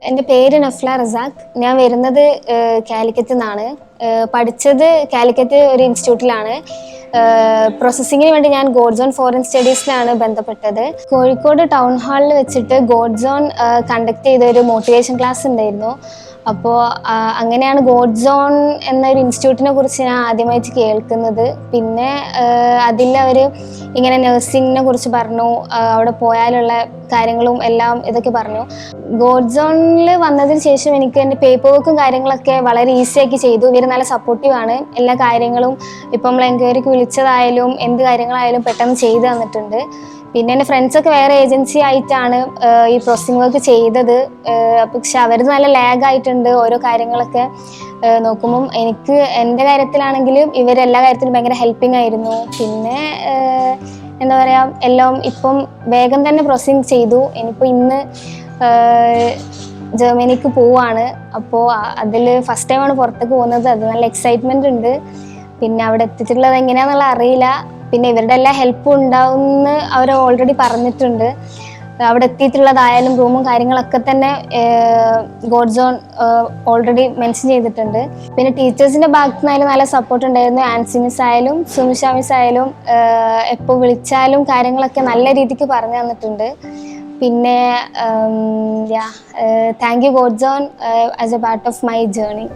എൻ്റെ പേര് നഫ്ല റസാഖ്. ഞാൻ വരുന്നത് കാലിക്കറ്റ് നിന്നാണ്. പഠിച്ചത് കാലിക്കറ്റ് ഒരു ഇൻസ്റ്റിറ്റ്യൂട്ടിലാണ്. പ്രോസസ്സിങ്ങിന് വേണ്ടി ഞാൻ ഗോഡ് സോൺ ഫോറിൻ സ്റ്റഡീസിലാണ് ബന്ധപ്പെട്ടത്. കോഴിക്കോട് ടൗൺ ഹാളിൽ വെച്ചിട്ട് ഗോഡ് സോൺ കണ്ടക്ട് ചെയ്ത ഒരു മോട്ടിവേഷൻ ക്ലാസ് ഉണ്ടായിരുന്നു. അപ്പോൾ അങ്ങനെയാണ് ഗോഡ് സോൺ എന്നൊരു ഇൻസ്റ്റിറ്റ്യൂട്ടിനെ കുറിച്ച് ഞാൻ ആദ്യമായിട്ട് കേൾക്കുന്നത്. പിന്നെ അതിൽ അവർ ഇങ്ങനെ നഴ്സിങ്ങിനെ കുറിച്ച് പറഞ്ഞു, അവിടെ പോയാലുള്ള കാര്യങ്ങളും എല്ലാം ഇതൊക്കെ പറഞ്ഞു. ഗോഡ് സോണിൽ വന്നതിന് ശേഷം എനിക്ക് എൻ്റെ പേപ്പർ വർക്കും കാര്യങ്ങളൊക്കെ വളരെ ഈസി ആക്കി ചെയ്തു. ഇവർ നല്ല സപ്പോർട്ടീവാണ്. എല്ലാ കാര്യങ്ങളും ഇപ്പം നമ്മൾ എൻക്വയറിക്ക് വിളിച്ചതായാലും എന്ത് കാര്യങ്ങളായാലും പെട്ടെന്ന് ചെയ്തു തന്നിട്ടുണ്ട്. പിന്നെ എൻ്റെ ഫ്രണ്ട്സൊക്കെ വേറെ ഏജൻസി ആയിട്ടാണ് ഈ പ്രോസസ്സിംഗ് വർക്ക് ചെയ്തത്. പക്ഷെ അവർ നല്ല ലാഗായിട്ടുണ്ട് ഓരോ കാര്യങ്ങളൊക്കെ നോക്കുമ്പം. എനിക്ക് എൻ്റെ കാര്യത്തിലാണെങ്കിലും ഇവരെല്ലാ കാര്യത്തിലും ഭയങ്കര ഹെൽപ്പിംഗ് ആയിരുന്നു. പിന്നെ എന്താ പറയുക, എല്ലാം ഇപ്പം വേഗം തന്നെ പ്രോസസ്സിംഗ് ചെയ്തു. ഇനിയിപ്പോൾ ഇന്ന് ജർമ്മനിക്ക് പോവാണ്. അപ്പോൾ അതിൽ ഫസ്റ്റ് ടൈമാണ് പുറത്തേക്ക് പോകുന്നത്. അത് നല്ല എക്സൈറ്റ്മെൻ്റ് ഉണ്ട്. പിന്നെ അവിടെ എത്തിയിട്ടുള്ളത് എങ്ങനെയാണെന്നുള്ള അറിയില്ല. പിന്നെ ഇവരുടെ എല്ലാ ഹെൽപ്പും ഉണ്ടാവുമെന്ന് അവർ ഓൾറെഡി പറഞ്ഞിട്ടുണ്ട്. അവിടെ എത്തിയിട്ടുള്ളതായാലും റൂമും കാര്യങ്ങളൊക്കെ തന്നെ ഗോഡ് സോൺ ഓൾറെഡി മെൻഷൻ ചെയ്തിട്ടുണ്ട്. പിന്നെ ടീച്ചേഴ്സിൻ്റെ ഭാഗത്തു നിന്നായാലും നല്ല സപ്പോർട്ട് ഉണ്ടായിരുന്നു. ആൻസി മിസ് ആയാലും സുമിഷ മിസ് ആയാലും എപ്പോൾ വിളിച്ചാലും കാര്യങ്ങളൊക്കെ നല്ല രീതിക്ക് പറഞ്ഞു തന്നിട്ടുണ്ട്. പിന്നെ thank you God zone as A part of my journey.